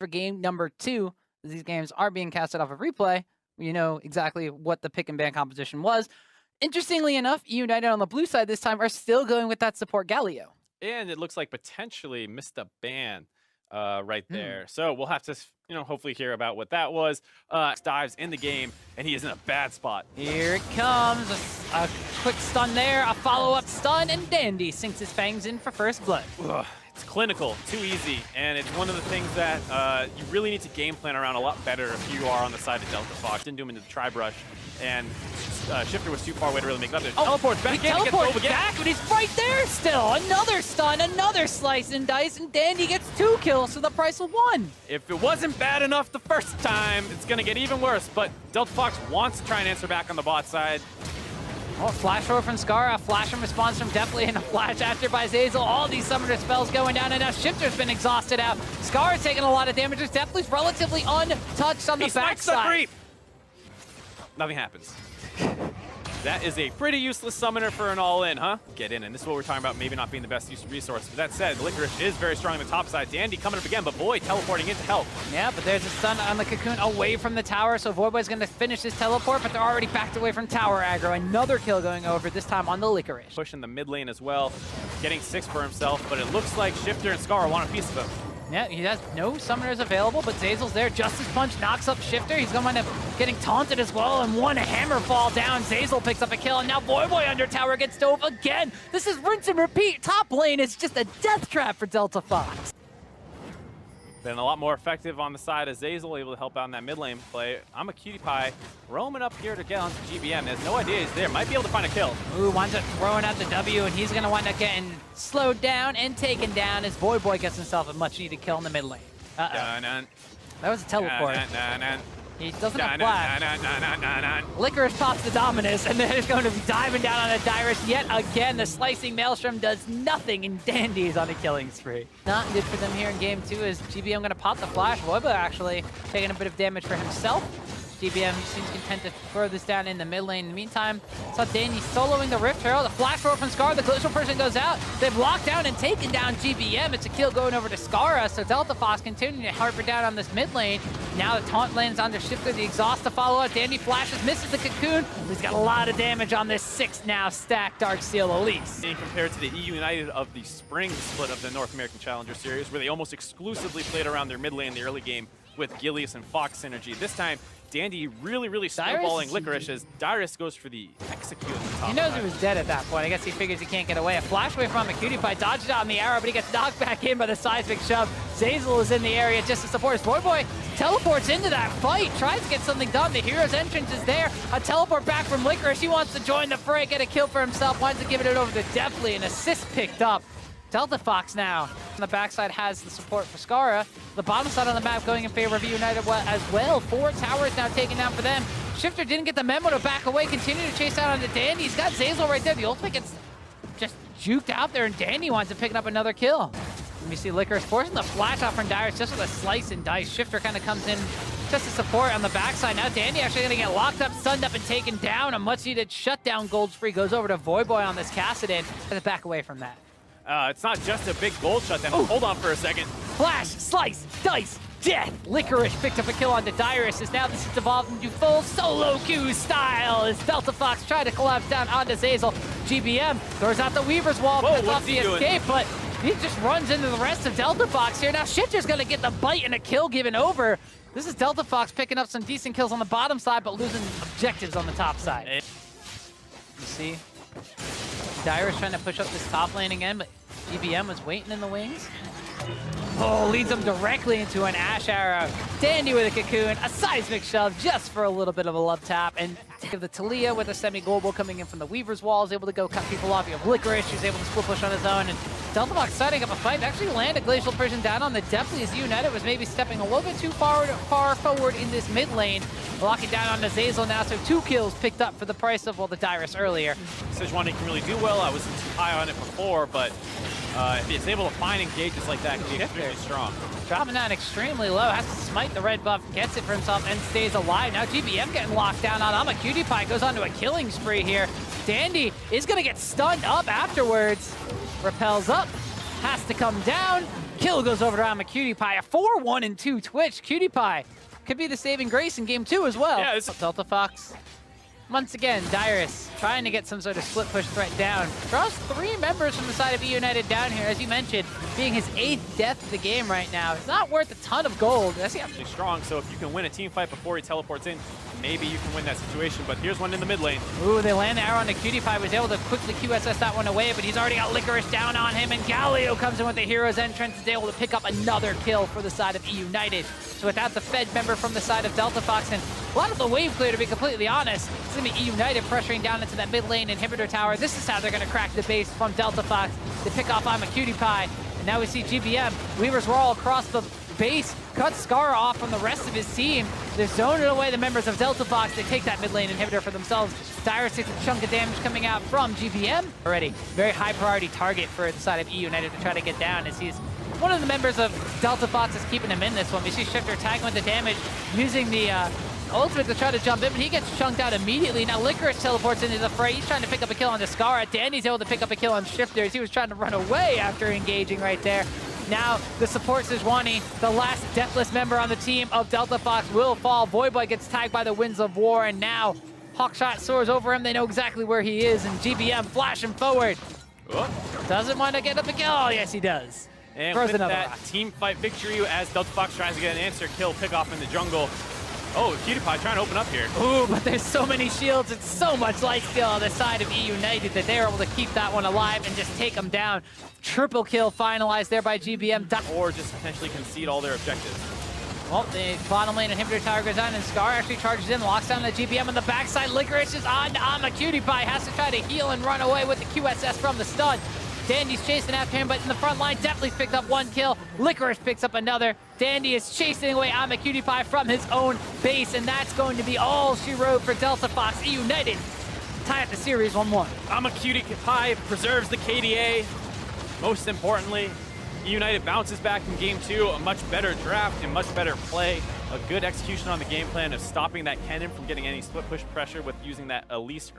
for game number 2. These games are being casted off of replay. You know exactly what the pick and ban composition was. Interestingly enough, eUnited on the blue side this time are still going with that support Galio. And it looks like potentially missed a ban right there. So we'll have to, hopefully hear about what that was. Dives in the game, and he is in a bad spot. Here it comes. A quick stun there, a follow-up stun, and Dandy sinks his fangs in for first blood. Ugh, it's clinical, too easy, and it's one of the things that you really need to game plan around a lot better if you are on the side of Delta Fox. Didn't do him into the tri-brush, and Shifter was too far away to really make it up there. Teleports back in, teleports back, but he's right there still. Another stun, another slice and dice, and Dandy gets 2 kills for the price of 1. If it wasn't bad enough the first time, it's going to get even worse, but Delta Fox wants to try and answer back on the bot side. Oh, flash over from Scar, a flash and response from Deathly, and a flash after by Zazel. All these summoner spells going down, and now Shifter's been exhausted out. Scar is taking a lot of damage. Deathly's relatively untouched on the backside. Nothing happens. That is a pretty useless summoner for an all-in, huh? Get in, and this is what we're talking about, maybe not being the best use of resource. But that said, Licorice is very strong on the top side. Dandy coming up again, but Void teleporting in to help. Yeah, but there's a stun on the Cocoon away from the tower, so Voidboy's going to finish his teleport, but they're already backed away from tower aggro. Another kill going over, this time on the Licorice. Pushing the mid lane as well, getting 6 for himself, but it looks like Shifter and Scar want a piece of him. Yeah, he has no summoners available, but Zazel's there. Justice Punch knocks up Shifter. He's going to wind up getting taunted as well, and one hammer fall down. Zazel picks up a kill, and now Voidboy under tower gets dove again. This is rinse and repeat. Top lane is just a death trap for Delta Fox. Been a lot more effective on the side of Zazel, able to help out in that mid lane play. I'm a cutie pie, roaming up here to get onto GBM. Has no idea he's there. Might be able to find a kill. Ooh, winds up throwing out the W, and he's going to wind up getting slowed down and taken down as Voidboy gets himself a much-needed kill in the mid lane. That was a teleport. He doesn't have flash. Licorice pops the Dominus, and then is going to be diving down on a Dyrus yet again. The Slicing Maelstrom does nothing, and Dandy is on a killing spree. Not good for them here in game 2 as GBM going to pop the flash. Voidboy actually taking a bit of damage for himself. GBM seems content to throw this down in the mid lane. In the meantime, saw Dandy soloing the Rift Herald. The flash roll from Scar. The Glacial Person goes out. They've locked down and taken down GBM. It's a kill going over to Scara. So Delta Fox continuing to harper down on this mid lane. Now the taunt lands on the Shifter. The exhaust to follow up. Dandy flashes, misses the Cocoon. He's got a lot of damage on this 6 now stacked Darksteel Elise. And compared to the eUnited of the spring split of the North American Challenger Series, where they almost exclusively played around their mid lane in the early game with Gilius and Fox synergy. This time, Dandy really snowballing Licorice as Dyrus goes for the execute at the top. He knows he was dead at that point. I guess he figures he can't get away. A flash away from a cutie pie, dodges out on the arrow, but he gets knocked back in by the seismic shove. Zazel is in the area just to support his Voidboy. Teleports into that fight, tries to get something done. The hero's entrance is there. A teleport back from Licorice. He wants to join the fray, get a kill for himself. Winds up giving it over to Deathly. An assist picked up. Delta Fox now on the backside has the support for Scara. The bottom side on the map going in favor of eUnited as well. 4 towers now taken down for them. Shifter didn't get the memo to back away, continue to chase out onto Dandy. He's got Zazel right there. The ultimate gets just juked out there, and Dandy wants to pick up another kill. Let me see Licorice forcing the flash off from Dyrus just with a slice and dice. Shifter kind of comes in just to support on the backside. Now Dandy actually going to get locked up, stunned up, and taken down. A much-needed shutdown gold spree goes over to Voidboy on this Kassadin. Gonna back away from that. It's not just a big gold shutdown. Oh. Hold on for a second. Flash, slice, dice, death. Licorice picked up a kill onto Dyrus as now this is evolved into full solo queue style as Delta Fox tried to collapse down onto Zazel. GBM throws out the Weaver's Wall, cuts off the escape, but he just runs into the rest of Delta Fox here. Now Shifter's gonna get the bite and a kill given over. This is Delta Fox picking up some decent kills on the bottom side, but losing objectives on the top side. You see Dyrus trying to push up this top lane again, but GBM was waiting in the wings. Oh, leads him directly into an Ash Arrow. Dandy with a Cocoon, a seismic shove just for a little bit of a love tap, and the Talia with a semi-global coming in from the Weaver's Wall is able to go cut people off. You have Licorice, who's able to split push on his own, and Delta Fox setting up a fight. Actually land a Glacial Person down on the Deathly as eUnited was maybe stepping a little bit too far forward in this mid lane. Locking down onto Zazel now, so 2 kills picked up for the price of, well, the Dyrus earlier. Sejuani can really do well. I wasn't too high on it before, but if he's able to find engages like that, can be extremely strong. Dropping down extremely low, has to smite the red buff, gets it for himself, and stays alive. Now GBM getting locked down on him. Cutie Pie goes on to a killing spree here. Dandy is going to get stunned up afterwards. Repels up, has to come down. Kill goes over to Impaqtpie. A 4-1-2 Twitch. Impaqtpie could be the saving grace in game 2 as well. Yeah, Delta Fox. Once again, Dyrus trying to get some sort of split push threat down. Draws 3 members from the side of eUnited down here, as you mentioned, being his 8th death of the game right now. It's not worth a ton of gold. That's actually strong, so if you can win a team fight before he teleports in, maybe you can win that situation, but here's one in the mid lane. Ooh, they land the arrow on the Impaqtpie, was able to quickly QSS that one away, but he's already got Licorice down on him, and Galio comes in with the hero's entrance, is able to pick up another kill for the side of eUnited. So without the Fed member from the side of Delta Fox, and a lot of the wave clear, to be completely honest, it's going to be eUnited pressuring down into that mid lane inhibitor tower. This is how they're going to crack the base from Delta Fox. They pick off Impaqtpie, and now we see GBM. Weavers were all across the base, cut Scar off from the rest of his team. They're zoning away the members of Delta Fox. They take that mid lane inhibitor for themselves. Dyrus takes a chunk of damage coming out from GBM. Already, very high priority target for the side of eUnited to try to get down, as he's one of the members of Delta Fox is keeping him in this one. We see Shifter tagging with the damage, using the ultimate to try to jump in, but he gets chunked out immediately. Now Licorice teleports into the fray. He's trying to pick up a kill on the Scar. Danny's able to pick up a kill on Shifter as he was trying to run away after engaging right there. Now the support Sejuani, the last deathless member on the team of Delta Fox, will fall. Voyboy gets tagged by the Winds of War, and now Hawkshot soars over him. They know exactly where he is, and GBM flashing forward. Doesn't want to get up a kill. Oh, yes, he does. And with that team fight victory, as Delta Fox tries to get an answer kill pick off in the jungle. Oh, Impaqtpie trying to open up here. Ooh, but there's so many shields and so much life steal on the side of eUnited that they're able to keep that one alive and just take them down. Triple kill finalized there by GBM. Or just potentially concede all their objectives. Well, the bottom lane inhibitor tower goes down, and Scar actually charges in, locks down the GBM on the backside. Licorice is on Impaqtpie, has to try to heal and run away with the QSS from the stun. Dandy's chasing after him, but in the front line, definitely picked up 1 kill. Licorice picks up another. Dandy is chasing away Impaqtpie from his own base, and that's going to be all she wrote for Delta Fox. eUnited tie up the series 1-1. Impaqtpie preserves the KDA. Most importantly, eUnited bounces back in game 2, a much better draft and much better play. A good execution on the game plan of stopping that Kennen from getting any split push pressure with using that Elise